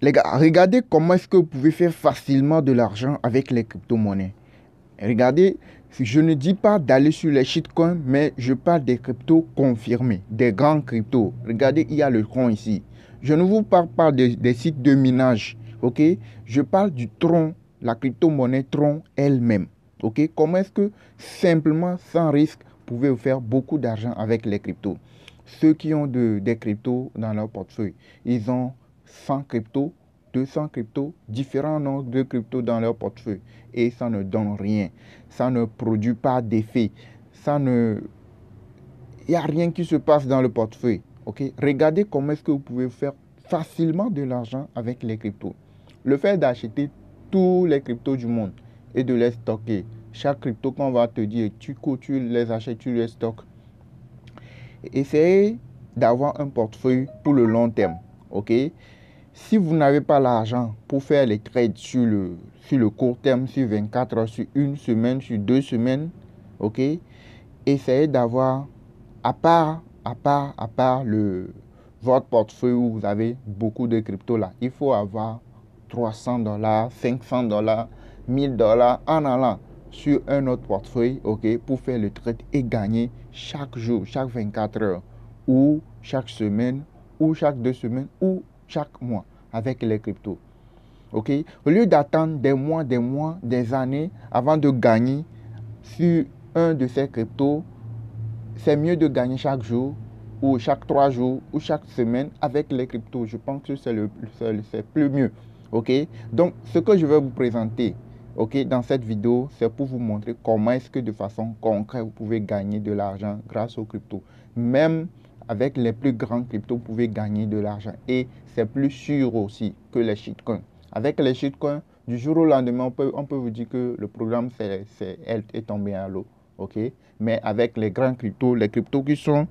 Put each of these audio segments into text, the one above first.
Les gars, regardez comment est-ce que vous pouvez faire facilement de l'argent avec les crypto-monnaies. Regardez, je ne dis pas d'aller sur les shitcoins, mais je parle des cryptos confirmés, des grands cryptos. Regardez, il y a le Tron ici. Je ne vous parle pas des sites de minage, ok? Je parle du Tron, la crypto-monnaie Tron elle-même, ok? Comment est-ce que simplement, sans risque, vous pouvez faire beaucoup d'argent avec les cryptos? Ceux qui ont des cryptos dans leur portefeuille, ils ont 100 cryptos, 200 cryptos, différents nombres de cryptos dans leur portefeuille. Et ça ne donne rien. Ça ne produit pas d'effet. Il n'y a rien qui se passe dans le portefeuille. Ok? Regardez comment est-ce que vous pouvez faire facilement de l'argent avec les cryptos. Le fait d'acheter tous les cryptos du monde et de les stocker. Chaque crypto qu'on va te dire, tu les achètes, tu les stockes. Essayez d'avoir un portefeuille pour le long terme. Ok? Si vous n'avez pas l'argent pour faire les trades sur le court terme, sur 24 heures, sur une semaine, sur 2 semaines, ok, essayez d'avoir, à part votre portefeuille où vous avez beaucoup de crypto là, il faut avoir $300, $500, $1000 en allant sur un autre portefeuille, ok, pour faire le trade et gagner chaque jour, chaque 24 heures, ou chaque semaine, ou chaque 2 semaines, ou chaque mois avec les cryptos. Ok? Au lieu d'attendre des mois, des années avant de gagner sur un de ces cryptos, c'est mieux de gagner chaque jour, ou chaque 3 jours, ou chaque semaine avec les cryptos. Je pense que c'est plus mieux. Ok? Donc, ce que je vais vous présenter, ok, dans cette vidéo, c'est pour vous montrer comment est-ce que de façon concrète, vous pouvez gagner de l'argent grâce aux cryptos. Même avec les plus grands cryptos, vous pouvez gagner de l'argent. Et c'est plus sûr aussi que les shitcoins. Avec les shitcoins, du jour au lendemain, on peut vous dire que le programme est tombé à l'eau. Ok? Mais avec les grands cryptos, les cryptos qui sont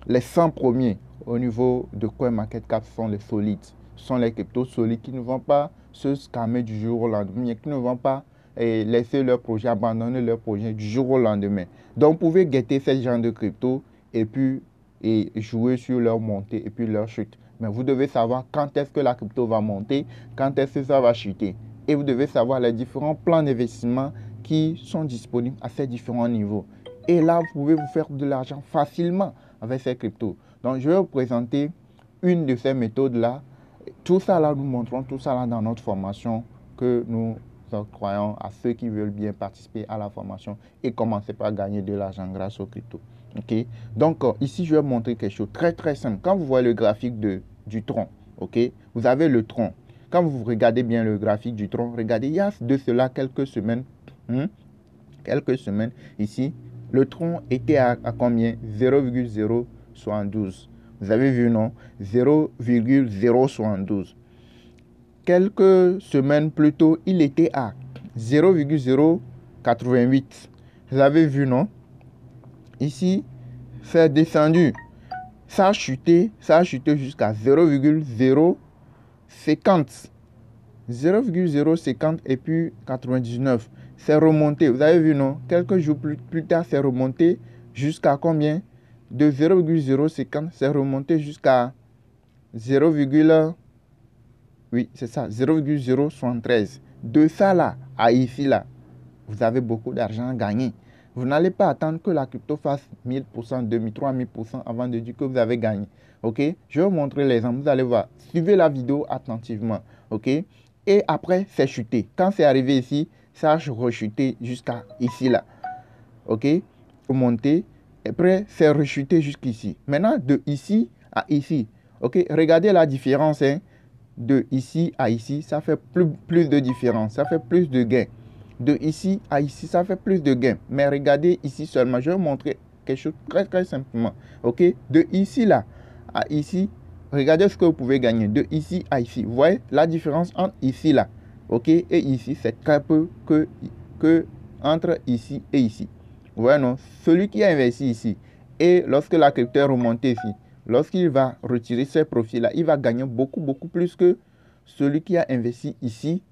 les 100 premiers au niveau de CoinMarketCap sont les solides. Ce sont les cryptos solides qui ne vont pas se scammer du jour au lendemain, qui ne vont pas laisser leur projet, abandonner leur projet du jour au lendemain. Donc, vous pouvez guetter ce genre de cryptos et puis jouer sur leur montée et puis leur chute. Mais vous devez savoir quand est-ce que la crypto va monter, quand est-ce que ça va chuter. Et vous devez savoir les différents plans d'investissement qui sont disponibles à ces différents niveaux. Et là, vous pouvez vous faire de l'argent facilement avec ces cryptos. Donc, je vais vous présenter une de ces méthodes-là. Tout ça, là, nous montrons tout ça là dans notre formation que nous octroyons à ceux qui veulent bien participer à la formation et commencer par gagner de l'argent grâce aux cryptos. Ok? Donc, ici, je vais vous montrer quelque chose de très, très simple. Quand vous voyez le graphique du tronc, ok? Vous avez le tronc. Quand vous regardez bien le graphique du tronc, regardez, il y a de cela quelques semaines, ici, le tronc était à combien? 0,072. Vous avez vu, non? 0,072. Quelques semaines plus tôt, il était à 0,088. Vous avez vu, non? Ici, c'est descendu. Ça a chuté jusqu'à 0,050. 0,050 et puis 99. C'est remonté. Vous avez vu, non? Quelques jours plus tard, c'est remonté jusqu'à combien? De 0,050, c'est remonté jusqu'à 0, oui, c'est ça, 0,073. De ça là à ici là, vous avez beaucoup d'argent à gagner. Vous n'allez pas attendre que la crypto fasse 1000%, 2000, 3000% avant de dire que vous avez gagné. Ok? Je vais vous montrer l'exemple. Vous allez voir. Suivez la vidéo attentivement. Ok? Et après, c'est chuté. Quand c'est arrivé ici, ça a rechuté jusqu'à ici là. Ok? Vous montez. Et après, c'est rechuté jusqu'ici. Maintenant, de ici à ici. Ok? Regardez la différence. Hein? De ici à ici, ça fait plus de différence. Ça fait plus de gains. De ici à ici, ça fait plus de gains. Mais regardez ici seulement. Je vais vous montrer quelque chose très très simplement. Ok? De ici là à ici, regardez ce que vous pouvez gagner. De ici à ici. Vous voyez la différence entre ici là. Ok? Et ici, c'est très peu que entre ici et ici. Vous voyez, non? Celui qui a investi ici. Et lorsque la crypto est remontée ici, lorsqu'il va retirer ces profits-là, il va gagner beaucoup plus que celui qui a investi ici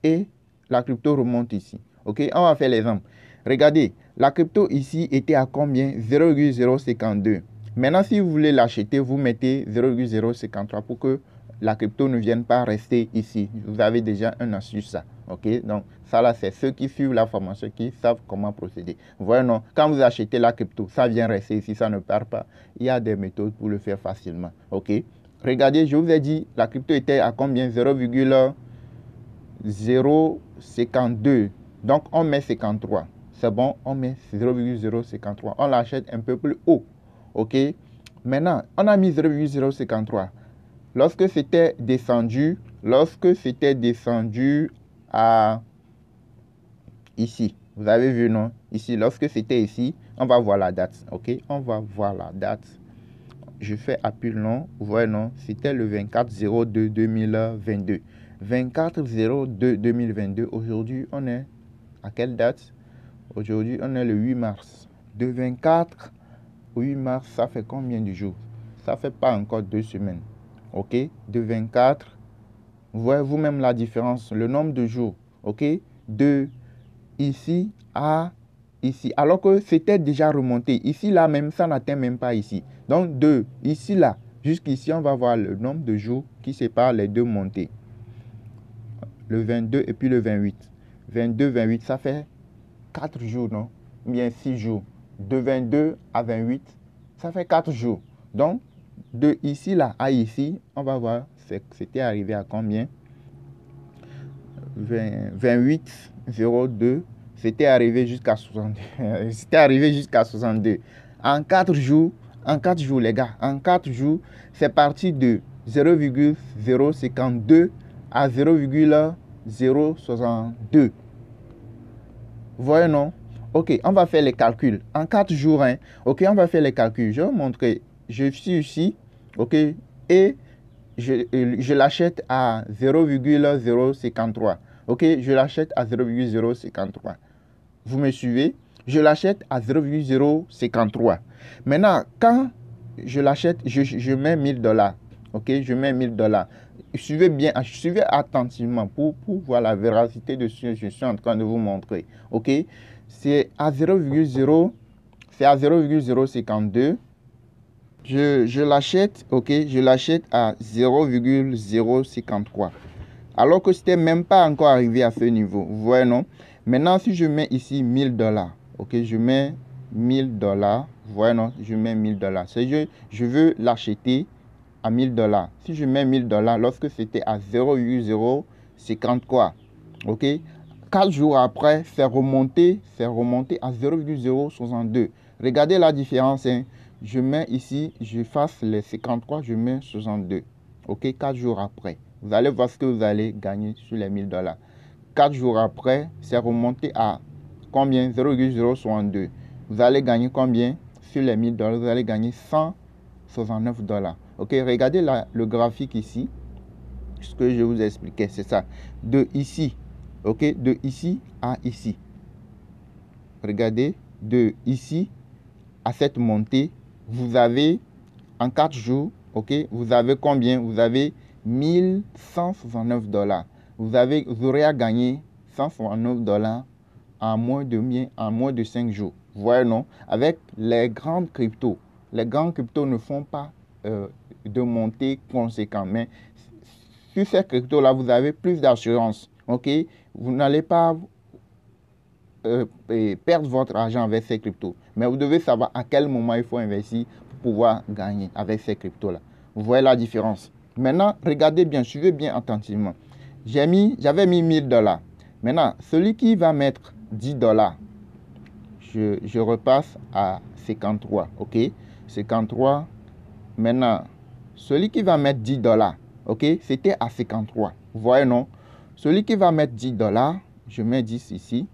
et la crypto remonte ici. Ok, on va faire l'exemple. Regardez, la crypto ici était à combien? 0,052. Maintenant, si vous voulez l'acheter, vous mettez 0,053 pour que la crypto ne vienne pas rester ici. Vous avez déjà un astuce ça. OK? Donc, ça là, c'est ceux qui suivent la formation qui savent comment procéder. Vous voyez, non? Quand vous achetez la crypto, ça vient rester ici, ça ne part pas. Il y a des méthodes pour le faire facilement. OK? Regardez, je vous ai dit, la crypto était à combien? 0,052. Donc, on met 53. C'est bon, on met 0,053. On l'achète un peu plus haut. OK? Maintenant, on a mis 0,053. Lorsque c'était descendu à ici, vous avez vu, non? Ici, lorsque c'était ici, on va voir la date. OK? On va voir la date. Je fais appel, non? Vous voyez, non? C'était le 24/02/2022. 24/02/2022. Aujourd'hui, on est à quelle date? Aujourd'hui, on est le 8 mars. De 24 au 8 mars, ça fait combien de jours? Ça fait pas encore 2 semaines. OK? De 24, vous voyez vous-même la différence, le nombre de jours. OK? De ici à ici. Alors que c'était déjà remonté. Ici, là même, ça n'atteint même pas ici. Donc, de ici, là, jusqu'ici, on va voir le nombre de jours qui séparent les deux montées. Le 22 et puis le 28. 22, 28, ça fait 4 jours, non? Bien 6 jours. De 22 à 28, ça fait 4 jours. Donc, de ici, là, à ici, on va voir, c'était arrivé à combien? 28,02. C'était arrivé jusqu'à 62. C'était arrivé jusqu'à 62. En 4 jours, les gars, en 4 jours, c'est parti de 0,052 à 0,062. Vous voyez, non? OK, on va faire les calculs. En 4 jours, hein, OK, on va faire les calculs. Je vais vous montrer. Je suis ici, OK, et je l'achète à 0,053. OK, je l'achète à 0,053. Vous me suivez? Je l'achète à 0,053. Maintenant, quand je l'achète, je mets 1000 $. OK, je mets 1000 $. Suivez bien, suivez attentivement pour voir la véracité de ce que je suis en train de vous montrer. OK, c'est à 0,052. Je l'achète, OK, je l'achète à 0,053. Alors que c'était même pas encore arrivé à ce niveau. Vous voyez, non? Maintenant, si je mets ici 1000 $, OK, je mets 1000 $. Vous voyez, non? Je mets 1000 $. Je veux l'acheter à 1000 $. Si je mets 1000 $, lorsque c'était à 0,050 quoi? OK? 4 jours après, c'est remonté à 0,062. Regardez la différence, hein? Je mets ici, je fasse les 53, je mets 62. OK, 4 jours après. Vous allez voir ce que vous allez gagner sur les 1000 $. 4 jours après, c'est remonté à combien? 0,062. Vous allez gagner combien? Sur les 1000 $, vous allez gagner 169 $. OK, regardez le graphique ici. Ce que je vous expliquais, c'est ça. De ici, OK, de ici à ici. Regardez, de ici à cette montée, vous avez en 4 jours, OK, vous avez combien? Vous avez 1169 $. Vous aurez à gagner 169 $ en moins de 5 jours. Vous voyez, non? Avec les grandes cryptos. Les grandes cryptos ne font pas de montée conséquente. Mais sur ces cryptos-là, vous avez plus d'assurance. OK? Vous n'allez pas perdre votre argent avec ces cryptos. Mais vous devez savoir à quel moment il faut investir pour pouvoir gagner avec ces cryptos-là. Vous voyez la différence. Maintenant, regardez bien, suivez bien attentivement. J'avais mis 1000 $. Maintenant, celui qui va mettre 10 $, je repasse à 53. OK? 53. Maintenant, celui qui va mettre 10 $, OK? C'était à 53. Vous voyez, non? Celui qui va mettre 10 $, je mets 10 ici.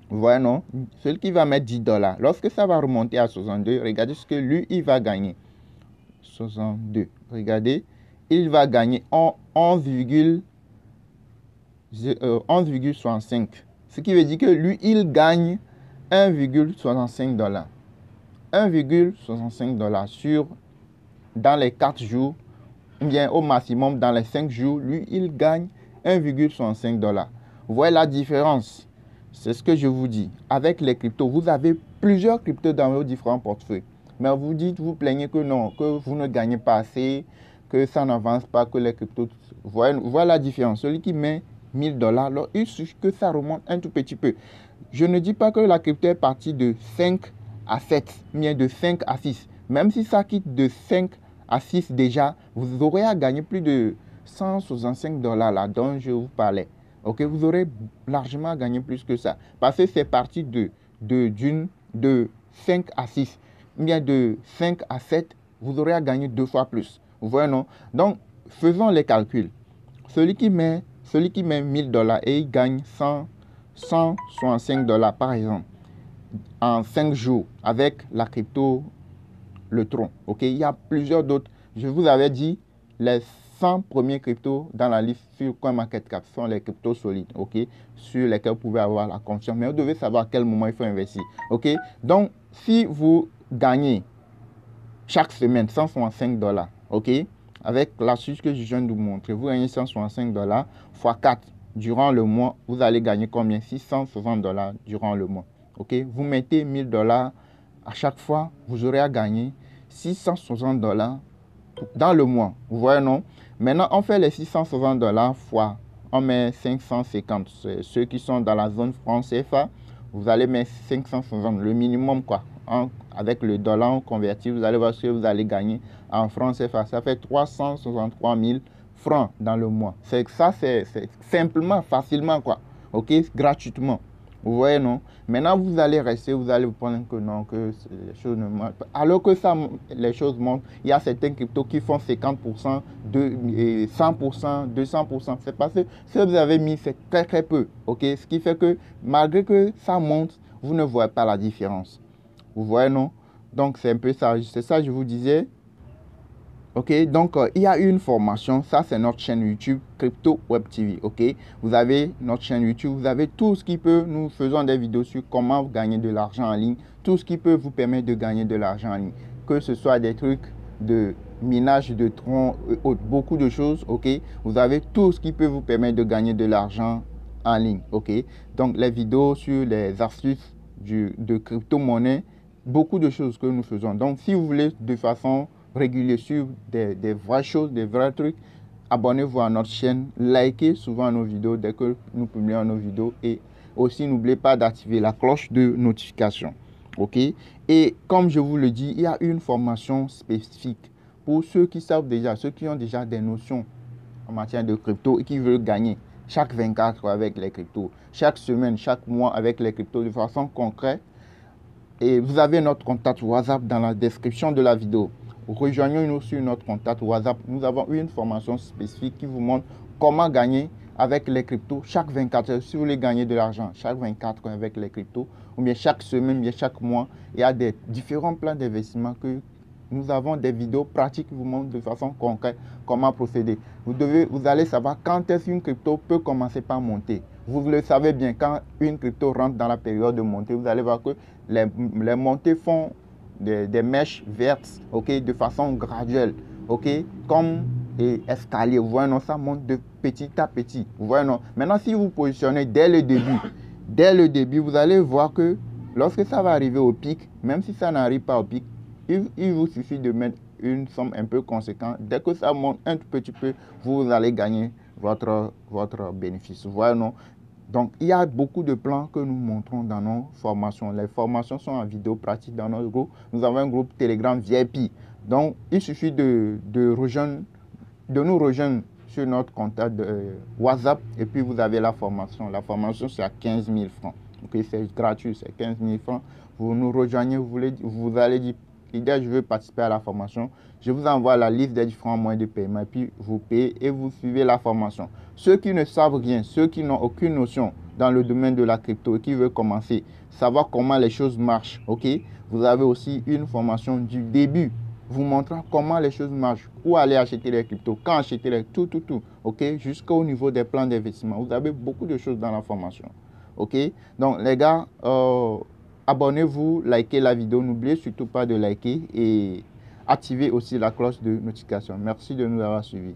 Vous voyez, non? Celui qui va mettre 10 $, lorsque ça va remonter à 62, regardez ce que lui, il va gagner. 62. Regardez, il va gagner 11,65. Ce qui veut dire que lui, il gagne 1,65 $. 1,65 $ dans les 4 jours, ou bien au maximum dans les 5 jours, lui, il gagne 1,65 $. Vous voyez la différence? C'est ce que je vous dis. Avec les cryptos, vous avez plusieurs cryptos dans vos différents portefeuilles. Mais vous dites, vous plaignez que non, que vous ne gagnez pas assez, que ça n'avance pas, que les cryptos... Voilà la différence. Celui qui met 1000 $, alors il suffit que ça remonte un tout petit peu. Je ne dis pas que la crypto est partie de 5 à 7, mais de 5 à 6. Même si ça quitte de 5 à 6 déjà, vous aurez à gagner plus de 165 $ là dont je vous parlais. Ok, vous aurez largement gagné plus que ça. Parce que c'est parti de 5 à 6. Bien de 5 à 7, vous aurez à gagner 2 fois plus. Vous voyez, non? Donc, faisons les calculs. Celui qui met 1000 $ et il gagne 165 $ par exemple en 5 jours avec la crypto, le Tron. Ok, il y a plusieurs d'autres. Je vous avais dit, les 100 premiers cryptos dans la liste sur CoinMarketCap sont les cryptos solides, ok, sur lesquels vous pouvez avoir la confiance. Mais vous devez savoir à quel moment il faut investir, ok. Donc, si vous gagnez chaque semaine 165 $, ok, avec l'astuce que je viens de vous montrer, vous gagnez 165 $ fois 4 durant le mois, vous allez gagner combien? 660 $ durant le mois, ok. Vous mettez 1000 $ à chaque fois, vous aurez à gagner 660 $ dans le mois, vous voyez, non? Maintenant, on fait les 660 $ fois, on met 550, ceux qui sont dans la zone franc CFA, vous allez mettre 560, le minimum, quoi. Avec le dollar converti, vous allez voir ce que vous allez gagner en francs CFA. Ça fait 363 000 francs dans le mois. C'est simplement, facilement, quoi. Ok, gratuitement. Vous voyez, non? Maintenant, vous allez rester, vous allez vous prendre que non, que les choses ne montent pas. Alors que ça, les choses montent, il y a certains cryptos qui font 50%, 100%, 200%. C'est parce que ce que vous avez mis, c'est très, très peu. Ok? Ce qui fait que malgré que ça monte, vous ne voyez pas la différence. Vous voyez, non? Donc, c'est un peu ça. C'est ça que je vous disais. Ok, donc il y a une formation, ça c'est notre chaîne YouTube Crypto Web TV, ok. Vous avez notre chaîne YouTube, vous avez tout ce qui peut, nous faisons des vidéos sur comment gagner de l'argent en ligne, tout ce qui peut vous permettre de gagner de l'argent en ligne, que ce soit des trucs de minage de troncs, beaucoup de choses, ok. Vous avez tout ce qui peut vous permettre de gagner de l'argent en ligne, ok. Donc les vidéos sur les astuces de crypto-monnaie, beaucoup de choses que nous faisons. Donc si vous voulez de façon régulier sur des vraies choses, des vrais trucs, abonnez-vous à notre chaîne, likez souvent nos vidéos dès que nous publions nos vidéos et aussi n'oubliez pas d'activer la cloche de notification. Ok, et comme je vous le dis, il y a une formation spécifique pour ceux qui savent déjà, ceux qui ont déjà des notions en matière de crypto et qui veulent gagner chaque 24 heures avec les cryptos, chaque semaine, chaque mois avec les cryptos de façon concrète. Et vous avez notre contact WhatsApp dans la description de la vidéo. Rejoignez-nous sur notre contact WhatsApp. Nous avons une formation spécifique qui vous montre comment gagner avec les cryptos chaque 24 heures. Si vous voulez gagner de l'argent chaque 24 heures avec les cryptos, ou bien chaque semaine, ou bien chaque mois, il y a des différents plans d'investissement que nous avons des vidéos pratiques qui vous montrent de façon concrète comment procéder. Vous allez savoir quand est-ce qu'une crypto peut commencer par monter. Vous le savez bien, quand une crypto rentre dans la période de montée, vous allez voir que les montées font des mèches vertes, ok, de façon graduelle, ok, comme escalier. Vous voyez, non, ça monte de petit à petit. Vous voyez, non. Maintenant, si vous positionnez dès le début, vous allez voir que lorsque ça va arriver au pic, même si ça n'arrive pas au pic, il vous suffit de mettre une somme un peu conséquente. Dès que ça monte un tout petit peu, vous allez gagner votre bénéfice. Vous voyez, non? Donc, il y a beaucoup de plans que nous montrons dans nos formations. Les formations sont en vidéo pratique dans notre groupe. Nous avons un groupe Telegram VIP. Donc, il suffit de nous rejoindre sur notre contact de WhatsApp et puis vous avez la formation. La formation, c'est à 15 000 francs. Okay, c'est gratuit, c'est 15 000 francs. Vous nous rejoignez, vous allez dire, je veux participer à la formation. Je vous envoie la liste des différents moyens de paiement et puis vous payez et vous suivez la formation. Ceux qui ne savent rien, ceux qui n'ont aucune notion dans le domaine de la crypto et qui veulent commencer, savoir comment les choses marchent, ok? Vous avez aussi une formation du début, vous montrant comment les choses marchent, où aller acheter les cryptos, quand acheter tout, ok? Jusqu'au niveau des plans d'investissement. Vous avez beaucoup de choses dans la formation, ok? Donc les gars, abonnez-vous, likez la vidéo, n'oubliez surtout pas de liker et activez aussi la cloche de notification. Merci de nous avoir suivis.